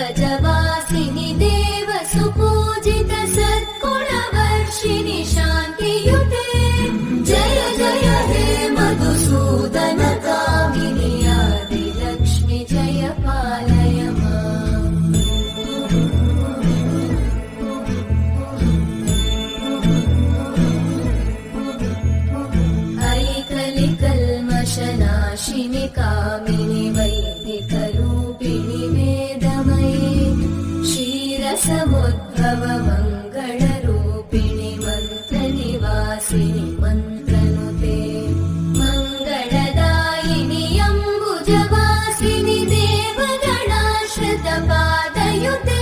पंकजवासिनि देव सुपूजित सद्गुणवर्षिणि शान्तियुते जय जय हे मधुसूदन कामिनि आदिलक्ष्मि जय पालय माम्। ऐकलिकल्मषनाशिनि कामिनि वैदिकरूपिणि वेदमयि क्षीरसमुद्भव मङ्गलरूपिणि मन्त्रनिवासिनि मन्त्रनुते मङ्गलदायिनि अम्बुजवासिनि देवगणाश्रितपादयुते